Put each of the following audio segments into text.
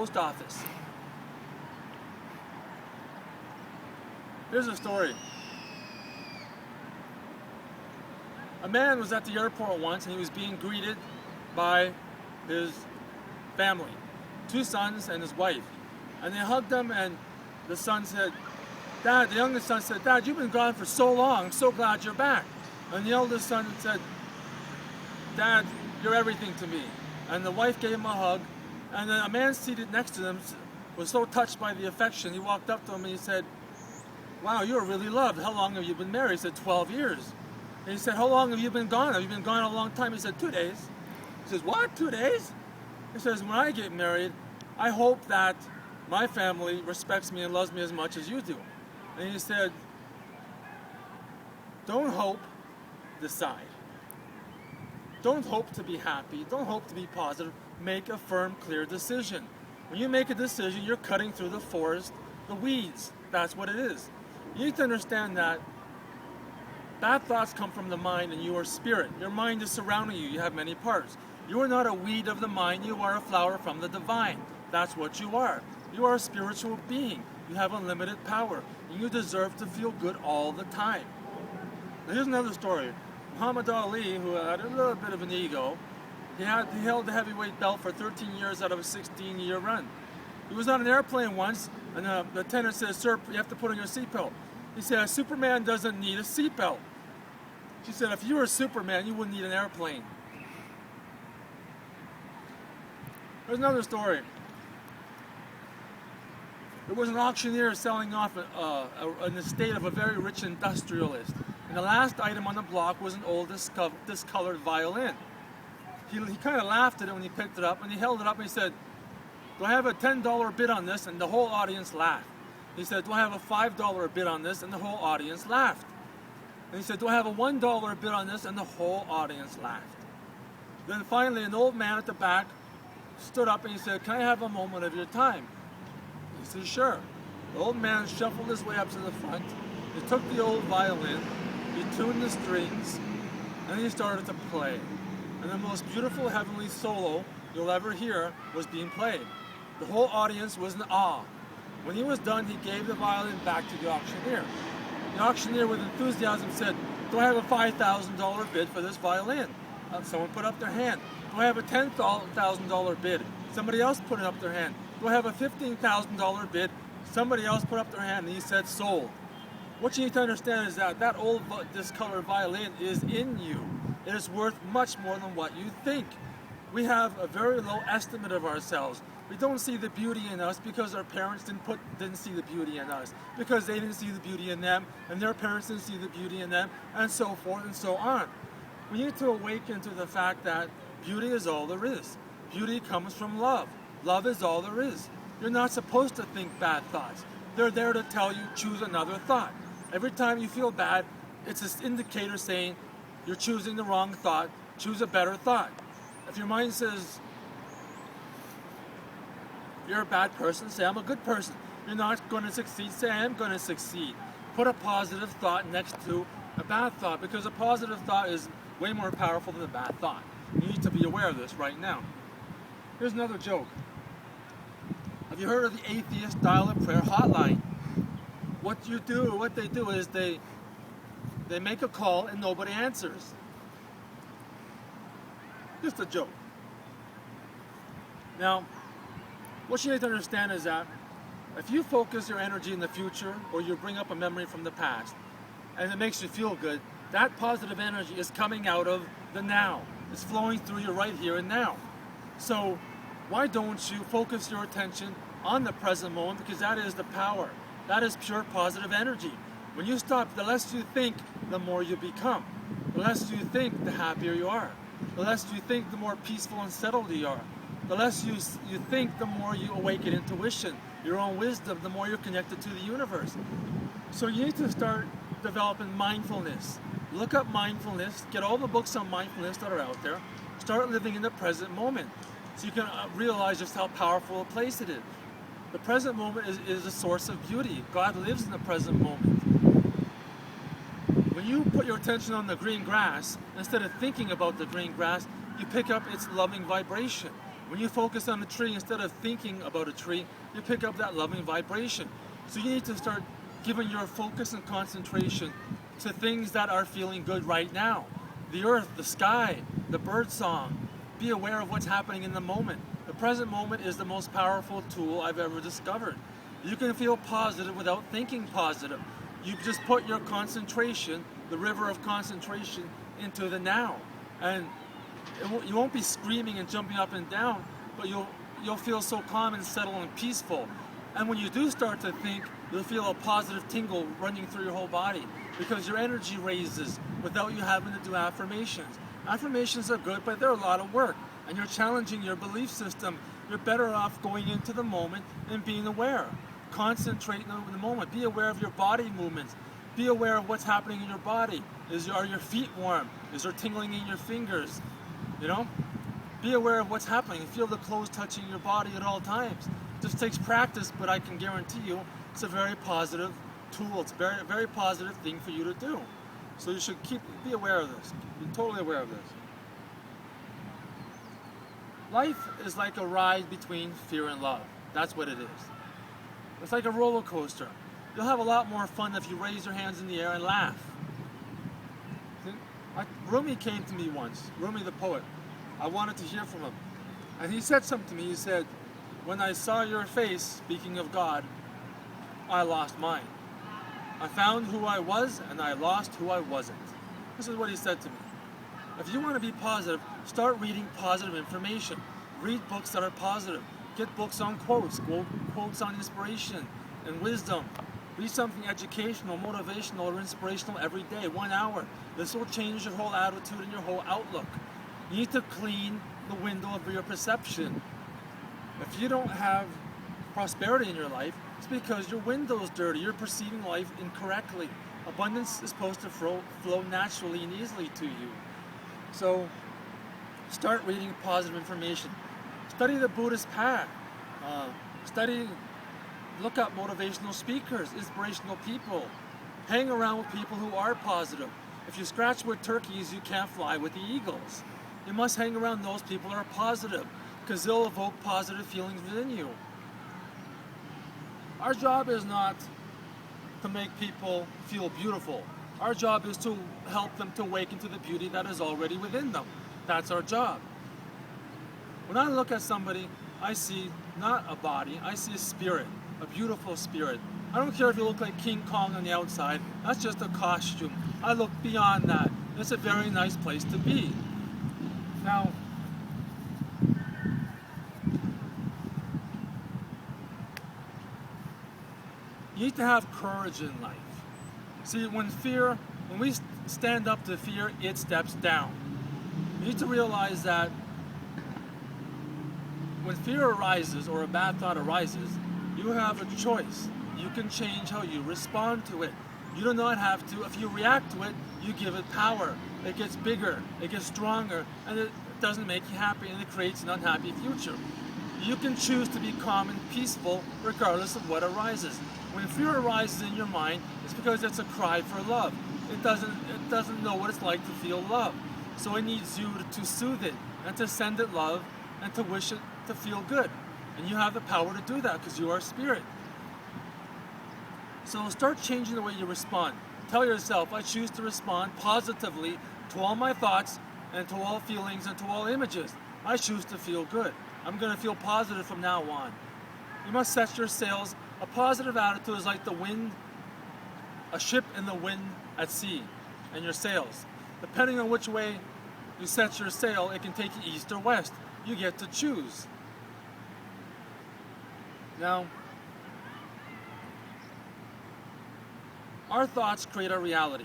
post office. Here's a story. A man was at the airport once and he was being greeted by his family, 2 sons and his wife. And they hugged him and the son said, Dad, the youngest son said, Dad, you've been gone for so long, I'm so glad you're back. And the eldest son said, Dad, you're everything to me. And the wife gave him a hug, and then a man seated next to them was so touched by the affection, he walked up to him and he said, wow, you're really loved. How long have you been married? He said, 12 years. And he said, how long have you been gone? Have you been gone a long time? He said, 2 days. He says, what, 2 days? He says, when I get married, I hope that my family respects me and loves me as much as you do. And he said, don't hope, decide. Don't hope to be happy. Don't hope to be positive. Make a firm, clear decision. When you make a decision, you're cutting through the forest, the weeds. That's what it is. You need to understand that bad thoughts come from the mind and you are spirit. Your mind is surrounding you. You have many parts. You are not a weed of the mind. You are a flower from the divine. That's what you are. You are a spiritual being. You have unlimited power. And you deserve to feel good all the time. Now here's another story. Muhammad Ali, who had a little bit of an ego, he held the heavyweight belt for 13 years out of a 16-year run. He was on an airplane once, and the attendant said, sir, you have to put on your seatbelt. He said, Superman doesn't need a seatbelt. She said, if you were Superman, you wouldn't need an airplane. There's another story. There was an auctioneer selling off an estate of a very rich industrialist. And the last item on the block was an old discolored violin. He kind of laughed at it when he picked it up, and he held it up and he said, do I have a $10 bid on this? And the whole audience laughed. He said, do I have a $5 bid on this? And the whole audience laughed. And he said, do I have a $1 bid on this? And the whole audience laughed. Then finally, an old man at the back stood up and he said, can I have a moment of your time? He said, sure. The old man shuffled his way up to the front. He took the old violin, he tuned the strings, and he started to play. And the most beautiful heavenly solo you'll ever hear was being played. The whole audience was in awe. When he was done, he gave the violin back to the auctioneer. The auctioneer, with enthusiasm, said, do I have a $5,000 bid for this violin? Someone put up their hand. Do I have a $10,000 bid? Somebody else put up their hand. Do I have a $15,000 bid? Somebody else put up their hand, and he said, sold. What you need to understand is that old discolored violin is in you. It is worth much more than what you think. We have a very low estimate of ourselves. We don't see the beauty in us because our parents didn't see the beauty in us, because they didn't see the beauty in them, and their parents didn't see the beauty in them, and so forth and so on. We need to awaken to the fact that beauty is all there is. Beauty comes from love. Love is all there is. You're not supposed to think bad thoughts. They're there to tell you, choose another thought. Every time you feel bad, it's an indicator saying you're choosing the wrong thought. Choose a better thought. If your mind says you're a bad person, say I'm a good person. You're not going to succeed, say I am going to succeed. Put a positive thought next to a bad thought, because a positive thought is way more powerful than a bad thought. You need to be aware of this right now. Here's another joke. Have you heard of the atheist dial-up prayer hotline? What they do is they make a call and nobody answers. Just a joke. Now, what you need to understand is that if you focus your energy in the future, or you bring up a memory from the past, and it makes you feel good, that positive energy is coming out of the now. It's flowing through you right here and now. So why don't you focus your attention on the present moment, because that is the power. That is pure positive energy. When you stop, the less you think, the more you become. The less you think, the happier you are. The less you think, the more peaceful and settled you are. The less you think, the more you awaken intuition, your own wisdom, the more you're connected to the universe. So you need to start developing mindfulness. Look up mindfulness, get all the books on mindfulness that are out there, start living in the present moment so you can realize just how powerful a place it is. The present moment is a source of beauty. God lives in the present moment. When you put your attention on the green grass, instead of thinking about the green grass, you pick up its loving vibration. When you focus on a tree, instead of thinking about a tree, you pick up that loving vibration. So you need to start giving your focus and concentration to things that are feeling good right now. The earth, the sky, the bird song. Be aware of what's happening in the moment. The present moment is the most powerful tool I've ever discovered. You can feel positive without thinking positive. You just put your concentration, the river of concentration, into the now. And you won't be screaming and jumping up and down, but you'll feel so calm and settled and peaceful. And when you do start to think, you'll feel a positive tingle running through your whole body because your energy raises without you having to do affirmations. Affirmations are good, but they're a lot of work, and you're challenging your belief system. You're better off going into the moment and being aware. Concentrate in the moment. Be aware of your body movements. Be aware of what's happening in your body. Are your feet warm? Is there tingling in your fingers? You know? Be aware of what's happening. Feel the clothes touching your body at all times. It just takes practice, but I can guarantee you it's a very positive tool. It's a very, very positive thing for you to do. So you should be aware of this. Be totally aware of this. Life is like a ride between fear and love. That's what it is. It's like a roller coaster. You'll have a lot more fun if you raise your hands in the air and laugh. Rumi came to me once, Rumi the poet. I wanted to hear from him. And he said something to me. He said, when I saw your face, speaking of God, I lost mine. I found who I was and I lost who I wasn't. This is what he said to me. If you want to be positive, start reading positive information. Read books that are positive. Get books on quotes on inspiration and wisdom. Read something educational, motivational, or inspirational every day, 1 hour. This will change your whole attitude and your whole outlook. You need to clean the window of your perception. If you don't have prosperity in your life, it's because your window is dirty. You're perceiving life incorrectly. Abundance is supposed to flow naturally and easily to you. So start reading positive information. Study the Buddhist path. Look up motivational speakers, inspirational people. Hang around with people who are positive. If you scratch with turkeys, you can't fly with the eagles. You must hang around those people that are positive because they'll evoke positive feelings within you. Our job is not to make people feel beautiful. Our job is to help them to awaken to the beauty that is already within them. That's our job. When I look at somebody, I see not a body, I see a spirit, a beautiful spirit. I don't care if you look like King Kong on the outside, that's just a costume. I look beyond that. It's a very nice place to be. Now, you need to have courage in life. See, when we stand up to fear, it steps down. You need to realize that when fear arises or a bad thought arises, you have a choice. You can change how you respond to it. You do not have to. If you react to it, you give it power. It gets bigger, it gets stronger, and it doesn't make you happy, and it creates an unhappy future. You can choose to be calm and peaceful regardless of what arises. When fear arises in your mind, it's because it's a cry for love. It doesn't know what it's like to feel love. So it needs you to soothe it and to send it love and to wish it to feel good. And you have the power to do that because you are spirit. So start changing the way you respond. Tell yourself, I choose to respond positively to all my thoughts and to all feelings and to all images. I choose to feel good. I'm going to feel positive from now on. You must set your sails. A positive attitude is like the wind, a ship in the wind at sea, and your sails. Depending on which way you set your sail, it can take you east or west. You get to choose. Now, our thoughts create our reality.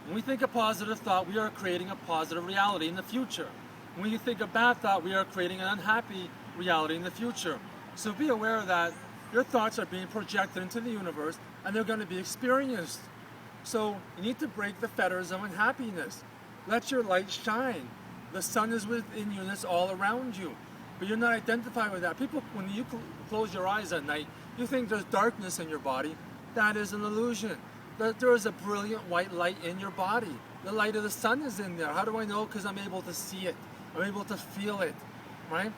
When we think a positive thought, we are creating a positive reality in the future. When you think a bad thought, we are creating an unhappy reality in the future. So be aware that your thoughts are being projected into the universe and they're going to be experienced. So you need to break the fetters of unhappiness. Let your light shine. The sun is within you and it's all around you. But you're not identified with that. People, when you close your eyes at night, you think there's darkness in your body. That is an illusion. There is a brilliant white light in your body. The light of the sun is in there. How do I know? Because I'm able to see it. I'm able to feel it, right?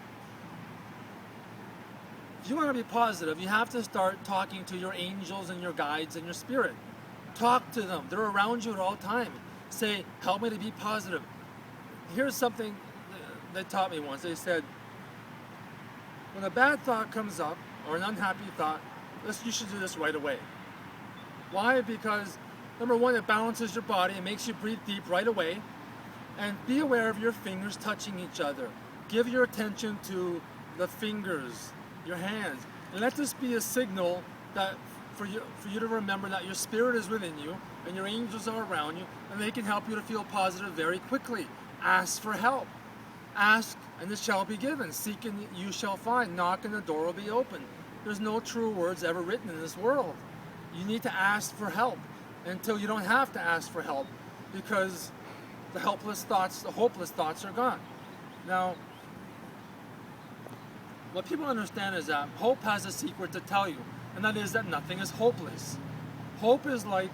If you want to be positive, you have to start talking to your angels and your guides and your spirit. Talk to them. They're around you at all times. Say, help me to be positive. Here's something they taught me once. They said, when a bad thought comes up, or an unhappy thought, you should do this right away. Why? Because, number one, it balances your body. It makes you breathe deep right away. And be aware of your fingers touching each other. Give your attention to the fingers, your hands. And let this be a signal that for you to remember that your spirit is within you and your angels are around you, and they can help you to feel positive very quickly. Ask for help. Ask and it shall be given. Seek and you shall find. Knock and the door will be open. There's no true words ever written in this world. You need to ask for help until you don't have to ask for help, because the hopeless thoughts are gone. Now, what people understand is that hope has a secret to tell you, and that is that nothing is hopeless. Hope is like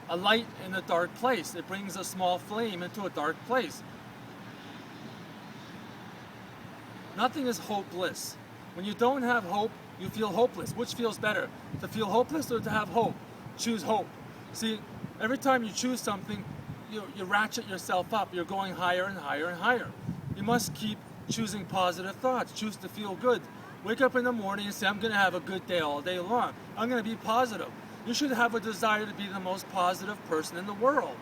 a light in a dark place. It brings a small flame into a dark place. Nothing is hopeless. When you don't have hope, you feel hopeless. Which feels better? To feel hopeless or to have hope? Choose hope. See, every time you choose something, you ratchet yourself up. You're going higher and higher and higher. You must keep choosing positive thoughts. Choose to feel good. Wake up in the morning and say, I'm going to have a good day all day long. I'm going to be positive. You should have a desire to be the most positive person in the world.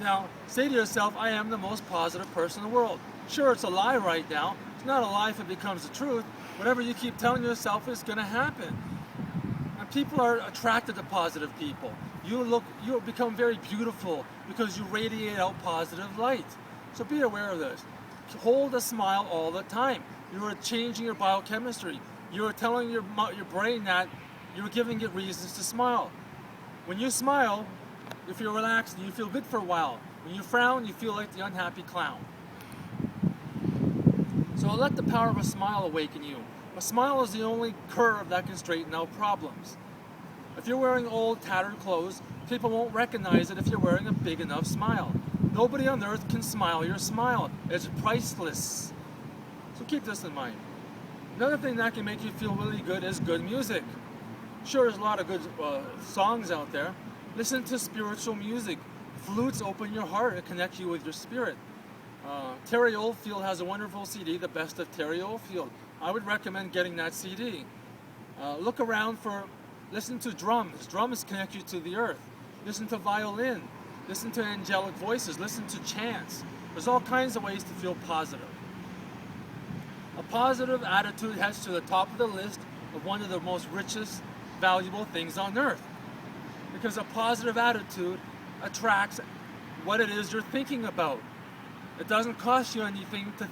Now, say to yourself, I am the most positive person in the world. Sure, it's a lie right now. It's not a lie if it becomes the truth. Whatever you keep telling yourself is going to happen. And people are attracted to positive people. You become very beautiful because you radiate out positive light. So be aware of this. Hold a smile all the time. You are changing your biochemistry. You are telling your brain that you're giving it reasons to smile. When you smile, you feel relaxed and you feel good for a while. When you frown, you feel like the unhappy clown. So let the power of a smile awaken you. A smile is the only curve that can straighten out problems. If you're wearing old, tattered clothes, people won't recognize it if you're wearing a big enough smile. Nobody on earth can smile your smile. It's priceless. So keep this in mind. Another thing that can make you feel really good is good music. Sure, there's a lot of good songs out there. Listen to spiritual music. Flutes open your heart and connect you with your spirit. Terry Oldfield has a wonderful CD, The Best of Terry Oldfield. I would recommend getting that CD. Look around listen to drums. Drums connect you to the earth. Listen to violin. Listen to angelic voices. Listen to chants. There's all kinds of ways to feel positive. A positive attitude heads to the top of the list of one of the most richest, valuable things on earth. Because a positive attitude attracts what it is you're thinking about. It doesn't cost you anything to